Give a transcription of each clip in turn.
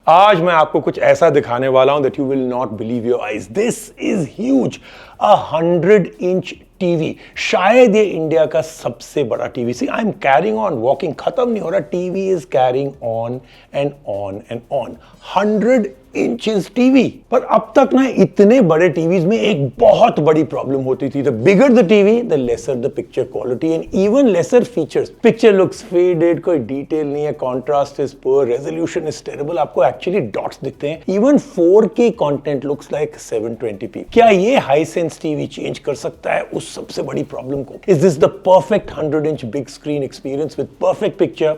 आज मैं आपको कुछ ऐसा दिखाने वाला हूं that you will not believe your eyes. This is huge, 100-inch TV. शायद ये इंडिया का सबसे बड़ा TV. See I am carrying on walking, खत्म नहीं हो रहा। TV is carrying on and on and on. 100 inches TV. पर अब तक ना इतने बड़े टीवीज में एक बहुत बड़ी प्रॉब्लम होती थी। The bigger the TV the lesser the picture quality and even laser features. Picture looks faded, कोई डिटेल नहीं है, contrast is poor, resolution is terrible, आपको एक्चुअली डॉट्स दिखते हैं। Even 4K content looks like 720p। क्या ये high sense TV change कर सकता है उस सबसे बड़ी प्रॉब्लम को? Is this the perfect 100-inch big screen experience with perfect picture,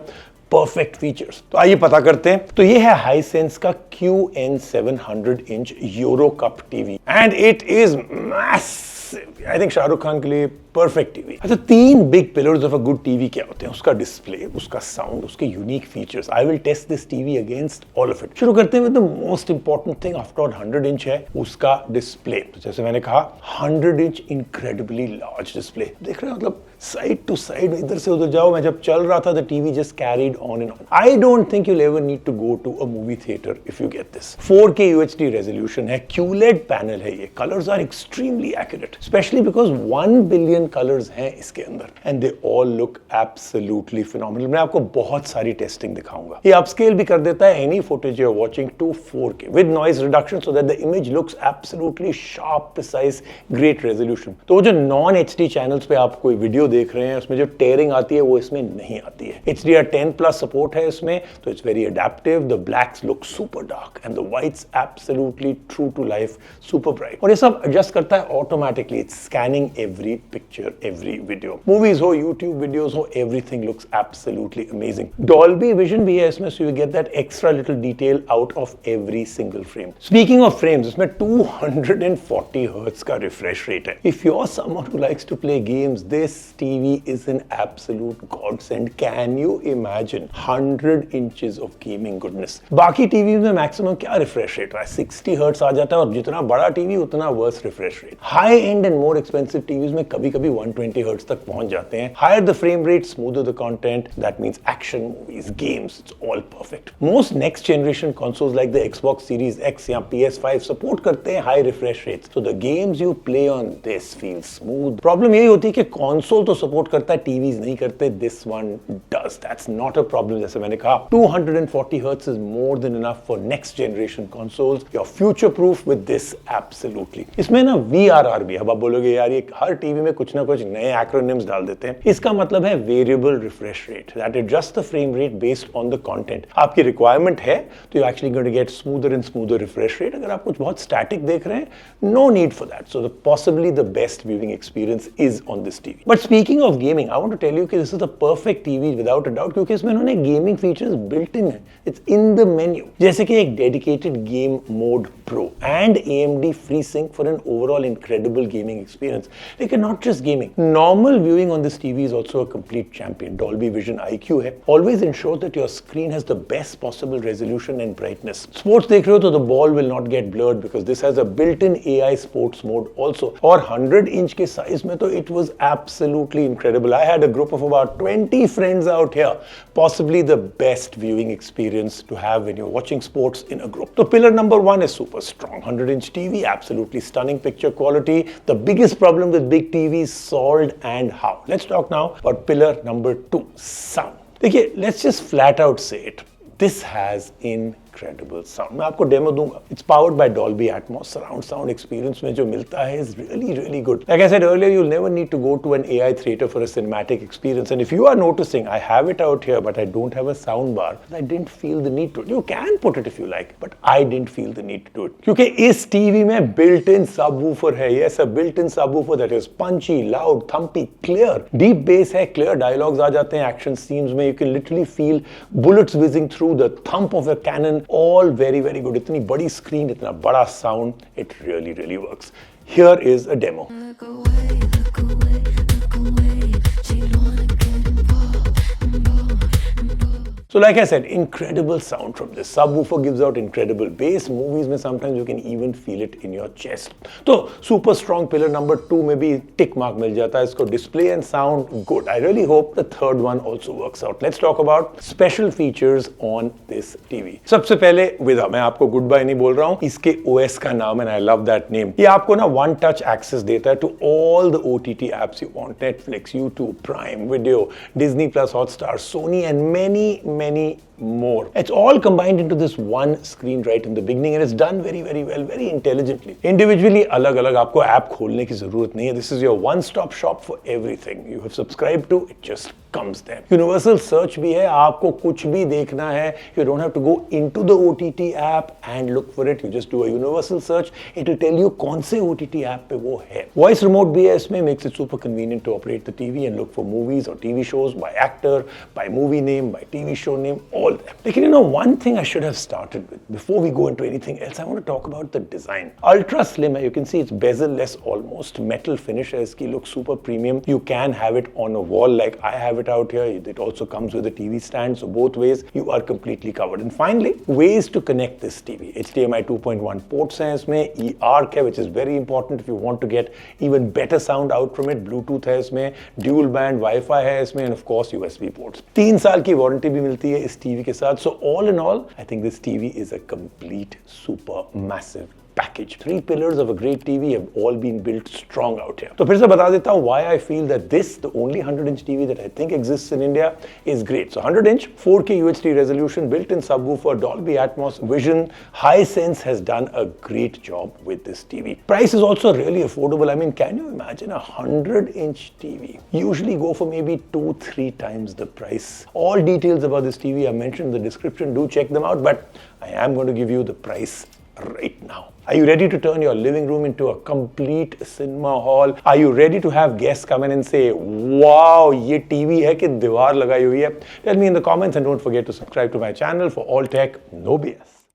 perfect features? तो आइए पता करते हैं। तो ये है हाईसेंस का QN700-inch Euro cup TV and it is massive. I think Shahrukh Khan के लिए परफेक्ट टीवी। अच्छा, 3 big pillars of a good TV क्या होते हैं? उसका डिस्प्ले, उसका साउंड, उसके unique features. I will test this TV against all of it. शुरू करते हैं with the most important thing after 100 inch है उसका डिस्प्ले। तो जैसे मैंने कहा 100 इंच इनक्रेडिबली लार्ज डिस्प्ले। देख रहे हैं, मतलब साइड टू साइड, इधर से उधर जाओ। मैं जब चल रहा था the TV just carried on and on. I don't think you'll ever need to go to a movie theatre if you get this. 4K UHD resolution है, QLED पैनल है ये। Colours are extremely accurate, especially because 1 billion colours हैं इसके अंदर and they all look absolutely phenomenal. मैं आपको बहुत सारी टेस्टिंग दिखाऊंगा। ये अपस्केल भी कर देता है any footage you are watching to 4K with noise reduction so that the image looks absolutely sharp, precise, great resolution. तो वो जो नॉन HD चैनल्स पे आप कोई वीडियो देख रहे हैं उसमें जो टेयरिंग आती है वो इसमें नहीं आती है। HDR10+ सपोर्ट है इसमें, तो it's very adaptive. The blacks look super dark and the whites absolutely true to life, super bright. और ये सब एडजस्ट करता है automatically. It's scanning every picture, every video. Movies हो, YouTube videos हो, everything looks absolutely amazing. Dolby Vision भी है इसमें, so you get that extra little detail out of every single frame. Speaking of frames, इसमें 240 Hz का refresh rate है. If you're someone who likes to play games, this TV is an absolute godsend. Can you imagine 100 inches of gaming goodness? बाकी TV में maximum क्या refresh rate है? 60 Hz आ जाता है और जितना बड़ा टीवी उतना worse refresh rate. High end and more expensive TVs में कभी-कभी 120 Hz तक पहुंच जाते हैं। Higher the frame rate, smoother the content. That means action movies, games, it's all perfect. Most next generation consoles like the Xbox Series X या PS5 support करते हैं high refresh rates. So the games you play on this feel smooth. Problem यही होती है कि console तो support करता है, TVs नहीं करते. This one does. That's not a problem. जैसे मैंने कहा 240 Hz is more than enough for next generation consoles. You're future proof with this absolutely. इसमें ना VRR भी। अब आप बोलोगे यार ये हर टीवी में कुछ ना कुछ नए एक्रोनिम्स डाल देते हैं। इसका मतलब है variable refresh rate, that adjust the frame rate based on the content. आपकी रिक्वायरमेंट है तो you actually going to get smoother and smoother refresh rate. अगर आप कुछ बहुत स्टैटिक देख रहे हैं, no need for that. So possibly the best viewing experience is on this TV. But speaking of gaming, I want to tell you कि this is the perfect TV without a doubt, क्योंकि इसमें उन्होंने gaming features built in है। It's in the menu, जैसे कि एक dedicated game mode pro and AMD FreeSync for an overall incredible gaming experience. लेकिन not just gaming, normal viewing on this TV is also a complete champion. Dolby Vision IQ है. Always ensure that your screen has the best possible resolution and brightness. Sports देख रहे हो तो the ball will not get blurred because this has a built-in AI sports mode also. और 100-inch के size में तो it was absolutely incredible. I had a group of about 20 friends out here. Possibly the best viewing experience to have when you're watching sports in a group. So pillar number 1 is super strong. 100-inch TV, absolutely stunning picture quality. The biggest problem with big TVs solved and how. Let's talk now about pillar number 2, sound. देखिए, let's just flat out say it. This has incredible sound. मैं आपको demo दूंगा. It's powered by Dolby Atmos. Surround sound experience में जो मिलता है is really, really good. Like I said earlier, you'll never need to go to an AI theater for a cinematic experience. And if you are noticing, I have it out here, but I don't have a sound bar. I didn't feel the need to. You can put it if you like, but I didn't feel the need to do it. क्योंकि इस TV में built-in subwoofer है. Yes, a built-in subwoofer that is punchy, loud, thumpy, clear. Deep bass है, clear dialogues आ जाते हैं action scenes में. You can literally feel bullets whizzing through, the thump of a cannon. All very, very good. इतनी बड़ी screen, इतना बड़ा sound, it really, really works. Here is a demo. So like I said, incredible sound from this. Subwoofer gives out incredible bass. Movies में sometimes you can even feel it in your chest. तो super strong pillar number 2 में भी tick mark मिल जाता है इसको. Display and sound good. I really hope the third one also works out. Let's talk about special features on this TV. सबसे पहले विदा, मैं आपको गुड बाय नहीं बोल रहा हूँ. इसके OS का नाम है, I love that name. ये आपको ना one touch access देता है to all the OTT apps you want. Netflix, YouTube, Prime Video, Disney Plus, Hotstar, Sony and many more. It's all combined into this one screen right in the beginning and it's done very well, very intelligently. Individually अलग-अलग आपको app खोलने की जरूरत नहीं है. This is your one-stop shop for everything you have subscribed to. It just comes there. Universal search भी है. आपको कुछ भी देखना है, you don't have to go into the OTT app and look for it. You just do a universal search. It will tell you कौन से OTT app पे वो है. Voice remote भी है इसमें, makes it super convenient to operate the TV and look for movies or TV shows by actor, by movie name, by TV show name, all them. Like, one thing I should have started with before we go into anything else, I want to talk about the design. Ultra slim, you can see it's bezel-less almost. Metal finish है इसकी, looks super premium. You can have it on a wall like I have it out here. It also comes with a TV stand, so both ways you are completely covered. And finally, ways to connect this TV. HDMI 2.1 ports हैं इसमें, eARC है, which is very important if you want to get even better sound out from it. Bluetooth है इसमें, dual band Wi-Fi है इसमें, and of course USB ports. 3 साल की warranty भी मिलती है इस TV के साथ. So all in all, I think this TV is a complete super massive package. 3 pillars of a great TV have all been built strong out here. तो फिर से बता देता हूँ why I feel that this, the only 100-inch TV that I think exists in India, is great. So 100-inch, 4K UHD resolution, built-in subwoofer, Dolby Atmos, Vision, Hisense has done a great job with this TV. Price is also really affordable. I mean, can you imagine a 100-inch TV? Usually go for maybe 2-3 times the price. All details about this TV are mentioned in the description. Do check them out, but I am going to give you the price right now. Are you ready to turn your living room into a complete cinema hall? Are you ready to have guests come in and say, wow, ये TV है कि दीवार लगाई हुई है? Tell me in the comments and don't forget to subscribe to my channel for all tech, no BS.